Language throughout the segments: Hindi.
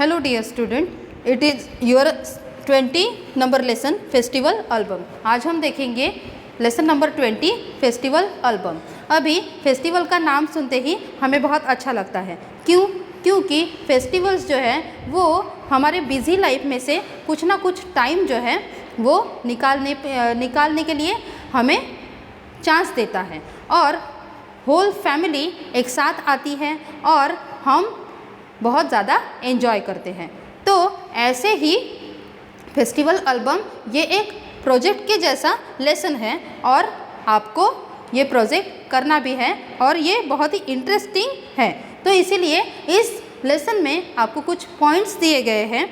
Hello dear student, it is your 20 number lesson festival album. आज हम देखेंगे लेसन नंबर 20 फेस्टिवल एल्बम। अभी फेस्टिवल का नाम सुनते ही हमें बहुत अच्छा लगता है। क्योंकि फेस्टिवल्स जो है वो हमारे बिजी लाइफ में से कुछ ना कुछ टाइम जो है वो निकालने के लिए हमें चांस देता है और होल फैमिली एक साथ आती है और हम बहुत ज़्यादा एंजॉय करते हैं। तो ऐसे ही फेस्टिवल एल्बम ये एक प्रोजेक्ट के जैसा लेसन है और आपको ये प्रोजेक्ट करना भी है और ये बहुत ही इंटरेस्टिंग है। तो इसीलिए इस लेसन में आपको कुछ पॉइंट्स दिए गए हैं।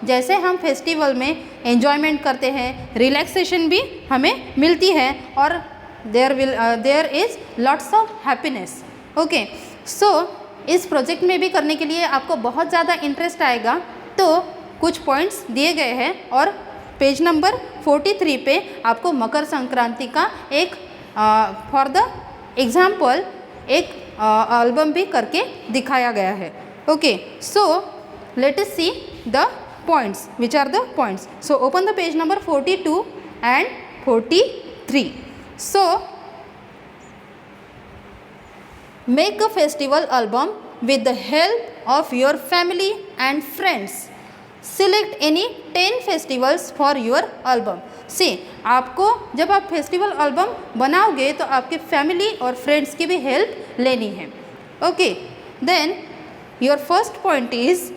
जैसे हम फेस्टिवल में एंजॉयमेंट करते हैं, रिलैक्सेशन भी हमें मिलती है और there is lots of happiness. Okay, इस प्रोजेक्ट में भी करने के लिए आपको बहुत ज़्यादा इंटरेस्ट आएगा। तो कुछ पॉइंट्स दिए गए हैं और पेज नंबर 43 पे आपको मकर संक्रांति का एक फॉर द एग्जाम्पल एक एल्बम भी करके दिखाया गया है। Okay, let us see the points, which are the points. Open the page number 42 and 43। Make a festival album with the help of your family and friends. Select any 10 festivals for your album. See, आपको जब आप फेस्टिवल एल्बम बनाओगे तो आपके फैमिली और फ्रेंड्स की भी हेल्प लेनी है। Okay, then your first point is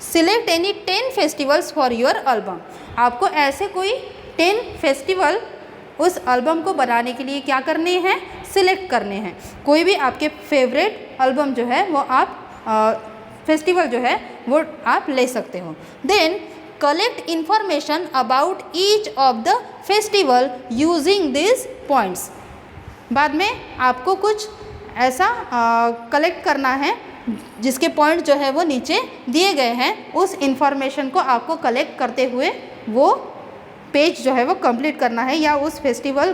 select any 10 festivals for your album. आपको ऐसे कोई 10 फेस्टिवल उस एल्बम को बनाने के लिए क्या करने हैं, सिलेक्ट करने हैं। कोई भी आपके फेवरेट एल्बम जो है वो आप फेस्टिवल जो है वो आप ले सकते हो। Then collect information about each of the festival using this points. बाद में आपको कुछ ऐसा कलेक्ट करना है जिसके पॉइंट जो है वो नीचे दिए गए हैं। उस इंफॉर्मेशन को आपको कलेक्ट करते हुए वो पेज जो है वो कंप्लीट करना है या उस फेस्टिवल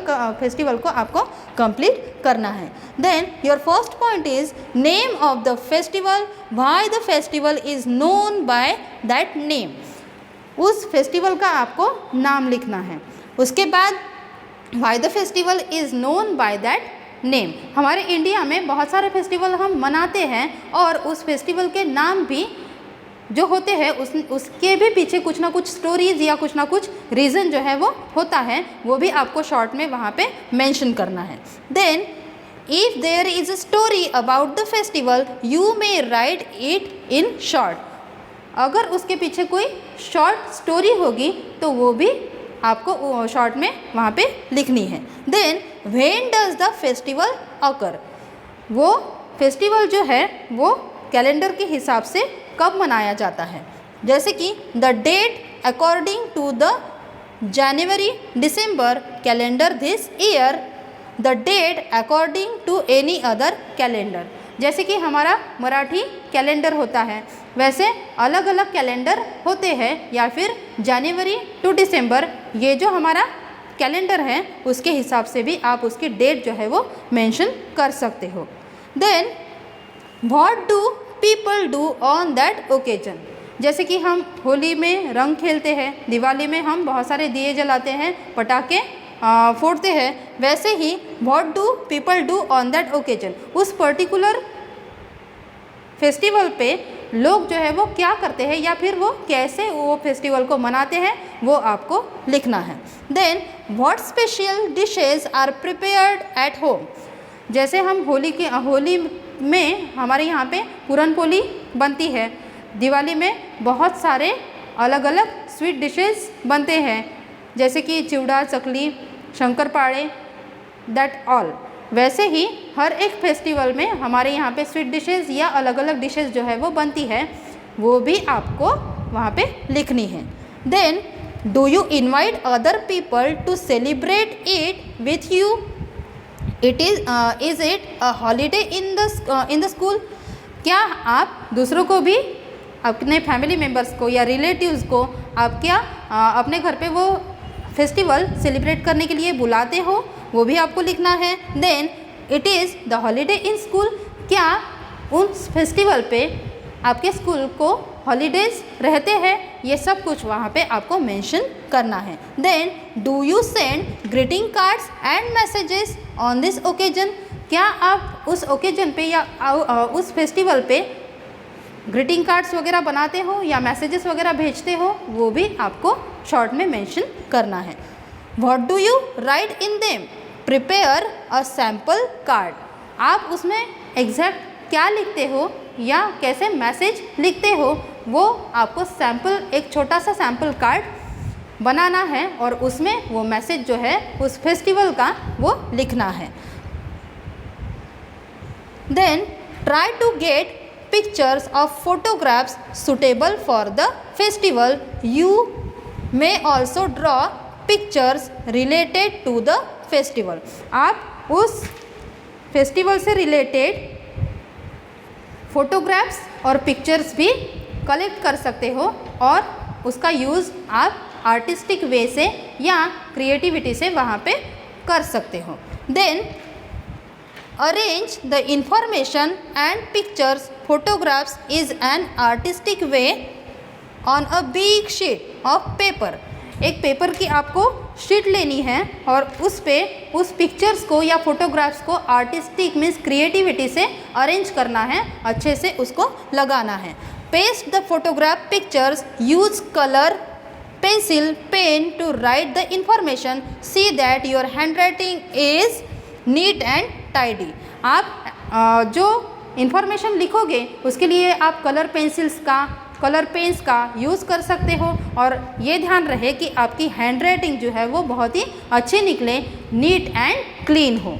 को आपको कंप्लीट करना है। Then your first point is name of the festival, why the festival is known by that name. उस फेस्टिवल का आपको नाम लिखना है। उसके बाद why the festival is known by that name. हमारे इंडिया में बहुत सारे फेस्टिवल हम मनाते हैं और उस फेस्टिवल के नाम भी जो होते हैं उसके भी पीछे कुछ ना कुछ स्टोरीज या कुछ ना कुछ रीज़न जो है वो होता है, वो भी आपको शॉर्ट में वहाँ पे मेंशन करना है। Then if there is a story about the festival you may write it in short. अगर उसके पीछे कोई शॉर्ट स्टोरी होगी तो वो भी आपको शॉर्ट में वहाँ पे लिखनी है। Then when does the festival occur. वो फेस्टिवल जो है वो कैलेंडर के हिसाब से कब मनाया जाता है, जैसे कि the date according to the January December calendar this year, the date according to any other calendar. जैसे कि हमारा मराठी कैलेंडर होता है वैसे अलग अलग कैलेंडर होते हैं, या फिर जनवरी टू दिसंबर ये जो हमारा कैलेंडर है उसके हिसाब से भी आप उसकी डेट जो है वो मेंशन कर सकते हो। Then what do people do on that occasion. जैसे कि हम होली में रंग खेलते हैं, दिवाली में हम बहुत सारे दिए जलाते हैं, पटाखे फोड़ते हैं, वैसे ही what do people do on that occasion. उस पर्टिकुलर फेस्टिवल पे लोग जो है वो क्या करते हैं या फिर वो कैसे वो फेस्टिवल को मनाते हैं वो आपको लिखना है। Then what special dishes are prepared at home. जैसे हम होली में हमारे यहाँ पे पूरन पोली बनती है, दिवाली में बहुत सारे अलग अलग स्वीट डिशेस बनते हैं जैसे कि चिवड़ा, चकली, शंकरपाड़े, दैट ऑल। वैसे ही हर एक फेस्टिवल में हमारे यहाँ पे स्वीट डिशेस या अलग अलग डिशेस जो है वो बनती है, वो भी आपको वहाँ पे लिखनी है। Then do you invite other people to celebrate it with you. Is it a holiday in the school. क्या आप दूसरों को भी, अपने फैमिली मेम्बर्स को या रिलेटिव्स को आप क्या अपने घर पे वो फेस्टिवल सेलिब्रेट करने के लिए बुलाते हो, वो भी आपको लिखना है। Then it is the holiday in school. क्या उन फेस्टिवल पे आपके स्कूल को हॉलीडेज रहते हैं, ये सब कुछ वहाँ पे आपको मेंशन करना है। Then do you send greeting cards and messages on this occasion, क्या आप उस ओकेजन पे या उस फेस्टिवल पे ग्रीटिंग कार्ड्स वगैरह बनाते हो या मैसेजेस वगैरह भेजते हो, वो भी आपको शॉर्ट में मेंशन करना है। What do you right in them, prepare a sample card, आप उसमें एग्जैक्ट क्या लिखते हो या कैसे मैसेज लिखते हो, वो आपको सैम्पल, एक छोटा सा सैम्पल कार्ड बनाना है और उसमें वो मैसेज जो है उस फेस्टिवल का वो लिखना है। Then try to get pictures of photographs suitable for the festival. You may also draw pictures related to the festival. आप उस फेस्टिवल से रिलेटेड फोटोग्राफ्स और पिक्चर्स भी कलेक्ट कर सकते हो और उसका यूज़ आप आर्टिस्टिक वे से या क्रिएटिविटी से वहाँ पे कर सकते हो। Then arrange the information and pictures photographs is an artistic way on a big sheet of paper. एक पेपर की आपको शीट लेनी है और उस पे उस पिक्चर्स को या फोटोग्राफ्स को आर्टिस्टिक मीन्स क्रिएटिविटी से अरेंज करना है, अच्छे से उसको लगाना है। Paste the photograph pictures, use colour pencil pen to write the information, see that your hand writing is neat and tidy. आप जो इन्फॉर्मेशन लिखोगे उसके लिए आप कलर पेन्स का यूज़ कर सकते हो और ये ध्यान रहे कि आपकी हैंड राइटिंग जो है वो बहुत ही अच्छी निकले, नीट एंड क्लीन हो।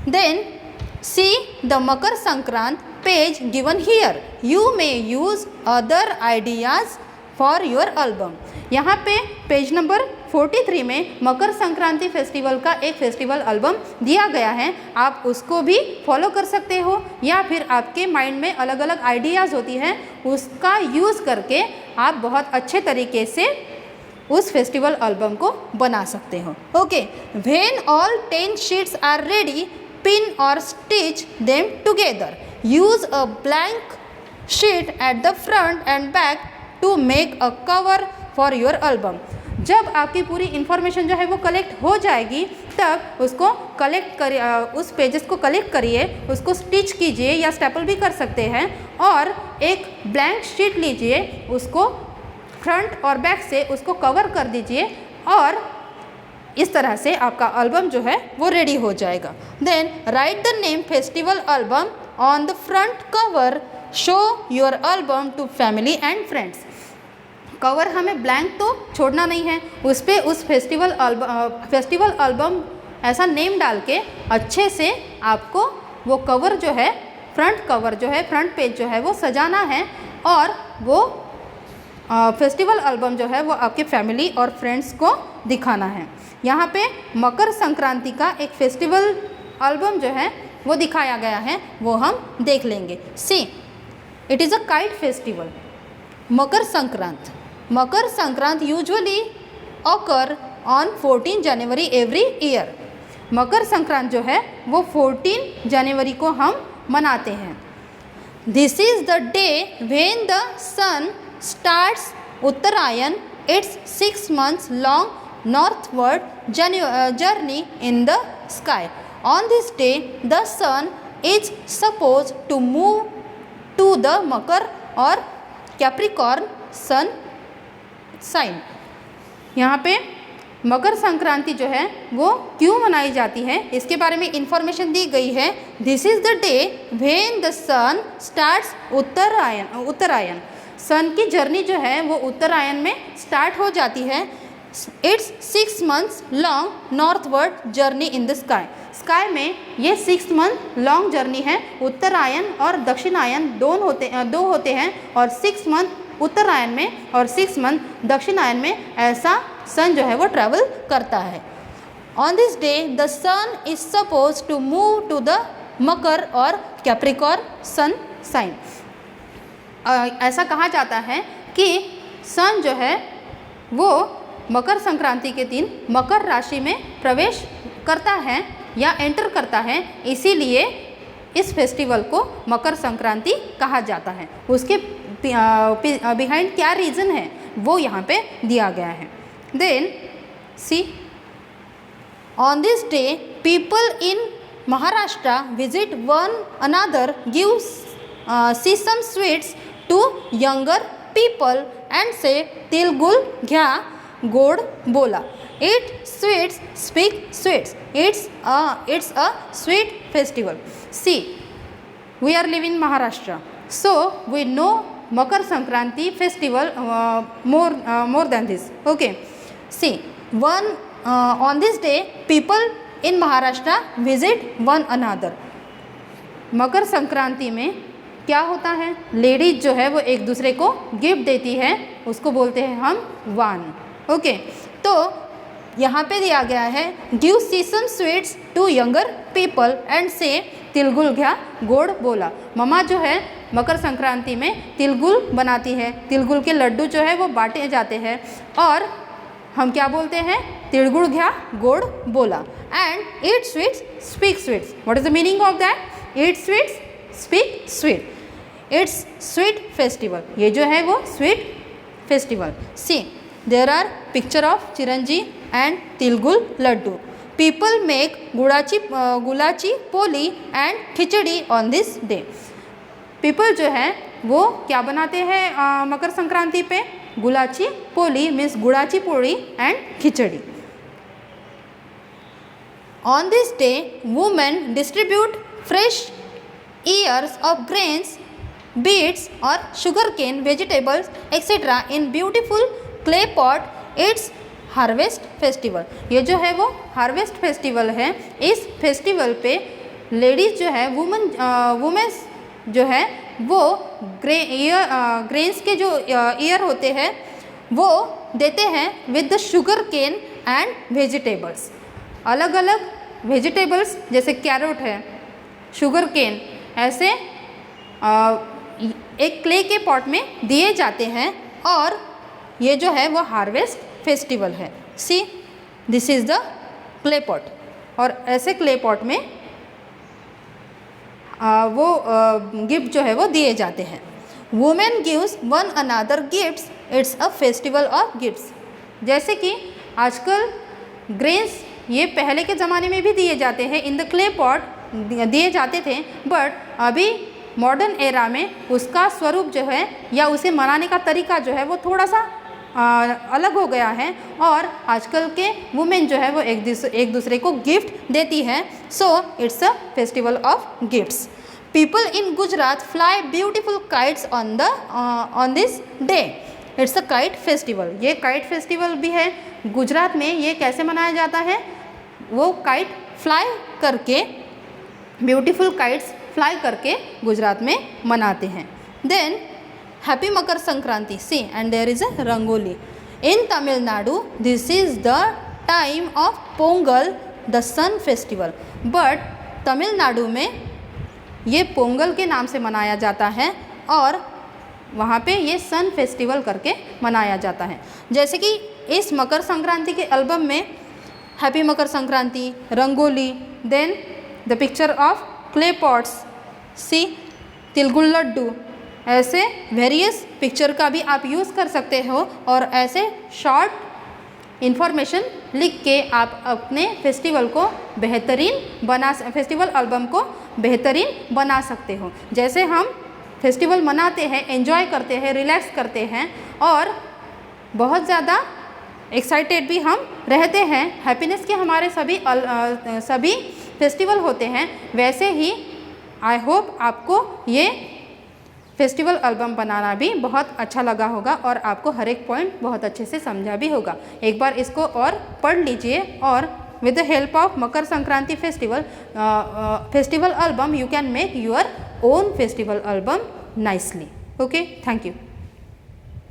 Then see the Makar Sankrant page given here, you may use other ideas for your album. यहाँ पे पेज नंबर 43 में मकर संक्रांति फेस्टिवल का एक फेस्टिवल एल्बम दिया गया है, आप उसको भी फॉलो कर सकते हो या फिर आपके माइंड में अलग अलग आइडियाज़ होती हैं, उसका यूज़ करके आप बहुत अच्छे तरीके से उस फेस्टिवल एल्बम को बना सकते हो। Okay, when all 10 sheets are ready, pin और stitch them together, use a blank sheet at the front and back to make a cover for your album. जब आपकी पूरी इन्फॉर्मेशन जो है वो कलेक्ट हो जाएगी तब उसको कलेक्ट करिए, उस पेजेस को कलेक्ट करिए, उसको स्टिच कीजिए या स्टेपल भी कर सकते हैं और एक ब्लैंक शीट लीजिए, उसको फ्रंट और बैक से उसको कवर कर दीजिए और इस तरह से आपका एल्बम जो है वो रेडी हो जाएगा। Then write the name festival album on the front cover, show your album to family and friends. Cover हमें ब्लैंक तो छोड़ना नहीं है, उस पर उस फेस्टिवल एल्बम ऐसा नेम डाल के अच्छे से आपको वो कवर जो है, फ्रंट कवर जो है, फ्रंट पेज जो है वो सजाना है और वो फेस्टिवल एल्बम जो है वो आपके फैमिली और फ्रेंड्स को दिखाना है। यहाँ पे मकर संक्रांति का एक फेस्टिवल एल्बम जो है वो दिखाया गया है, वो हम देख लेंगे। See it is a kite festival. Makar Sankrant usually occur on 14 January every year. Makar Sankrant जो है वो 14 जनवरी को हम मनाते हैं। This is the day when the sun starts Uttarayan, it's 6 months long northward journey in the sky. On this day the sun is supposed to move to the Makar or Capricorn sun sign. यहाँ पे मकर संक्रांति जो है वो क्यों मनाई जाती है इसके बारे में इंफॉर्मेशन दी गई है। This is the day when the sun starts Uttarayan. Sun की जर्नी जो है वो उत्तरायण में स्टार्ट हो जाती है। It's 6 months long northward journey in the sky. Sky में ये 6 month लॉन्ग जर्नी है। उत्तरायण और दक्षिणायन दो होते हैं और 6 month उत्तरायण में और 6 month दक्षिणायन में ऐसा सन जो है वो ट्रैवल करता है। On this day the sun is suppose to move to the Makar और कैप्रिकॉर्न सन साइन। ऐसा कहा जाता है कि सन जो है वो मकर संक्रांति के दिन मकर राशि में प्रवेश करता है या एंटर करता है, इसीलिए इस फेस्टिवल को मकर संक्रांति कहा जाता है। उसके बिहाइंड क्या रीज़न है वो यहाँ पे दिया गया है। Then see, on this day people in Maharashtra visit one another, give sesame sweets to younger people and say tilgul घ्या गोड बोला। Eat sweets, speak sweets. It's a sweet festival. See, we are living in Maharashtra, so we know Makar Sankranti festival more than this. Okay. See, on this day people in Maharashtra visit one another. Makar Sankranti में क्या होता है, लेडीज जो है वो एक दूसरे को गिफ्ट देती है, उसको बोलते हैं हम वान। ओके, तो यहाँ पे दिया गया है give sesame sweets to younger people and say tilgul घ्या गोड़ बोला। मम्मा जो है मकर संक्रांति में तिलगुल बनाती है, तिलगुल के लड्डू जो है वो बांटे जाते हैं और हम क्या बोलते हैं, तिलगुल घ्या गोड़ बोला। And eat sweets speak sweets, what is the meaning of that? Eat sweets speak sweet, it's sweet festival, ये जो है वो sweet festival. See, there are picture of chiranji and tilgul laddoo. People make gulachi poli and khichdi on this day. People जो है वो क्या बनाते हैं मकर संक्रांति पे, gulachi poli means gudachi poli and khichdi. On this day women distribute fresh ears of grains, beets or sugarcane, vegetables etc. in beautiful clay pot. It's harvest festival. ये जो है वो हार्वेस्ट फेस्टिवल है। इस फेस्टिवल पे लेडीज़ जो है वुमेन्स जो है वो ग्रेन्स के जो ईयर होते हैं वो देते हैं with the sugar cane and vegetables. अलग अलग वेजिटेबल्स जैसे कैरोट है, शुगर केन, ऐसे एक क्ले के पॉट में दिए जाते हैं और ये जो है वो हार्वेस्ट फेस्टिवल है। See, this is the clay pot और ऐसे क्ले पॉट में वो गिफ्ट जो है वो दिए जाते हैं। Women gives one another gifts, it's a festival of gifts. जैसे कि आजकल ग्रेन्स ये पहले के ज़माने में भी दिए जाते हैं, इन द क्ले पॉट दिए जाते थे, बट अभी मॉडर्न एरा में उसका स्वरूप जो है या उसे मनाने का तरीका जो है वो थोड़ा सा अलग हो गया है और आजकल के वुमेन जो है वो एक दूसरे को गिफ्ट देती है। So it's a festival of gifts. People in Gujarat fly beautiful kites on this day, it's a kite festival. ये काइट फेस्टिवल भी है। गुजरात में ये कैसे मनाया जाता है, वो काइट फ्लाई करके, ब्यूटीफुल काइट्स फ्लाई करके गुजरात में मनाते हैं। Then happy Makar Sankranti. See, and there is a rangoli in Tamil Nadu. This is the time of Pongal, the sun festival. But Tamil Nadu में ये पोंगल के नाम से मनाया जाता है और वहाँ पे ये सन फेस्टिवल करके मनाया जाता है। जैसे कि इस मकर संक्रांति के एल्बम में happy Makar Sankranti, rangoli, then the picture of clay pots, see, tilgul laddu, ऐसे वेरियस पिक्चर का भी आप यूज़ कर सकते हो और ऐसे शॉर्ट इन्फॉर्मेशन लिख के आप अपने फेस्टिवल को फेस्टिवल एल्बम को बेहतरीन बना सकते हो। जैसे हम फेस्टिवल मनाते हैं, एंजॉय करते हैं, रिलैक्स करते हैं और बहुत ज़्यादा एक्साइटेड भी हम रहते हैं, हैप्पीनेस के हमारे सभी फेस्टिवल होते हैं, वैसे ही आई होप आपको ये फेस्टिवल एल्बम बनाना भी बहुत अच्छा लगा होगा और आपको हर एक पॉइंट बहुत अच्छे से समझा भी होगा। एक बार इसको और पढ़ लीजिए और with the help of Makar Sankranti festival album you can make your own festival album nicely. Okay, thank you.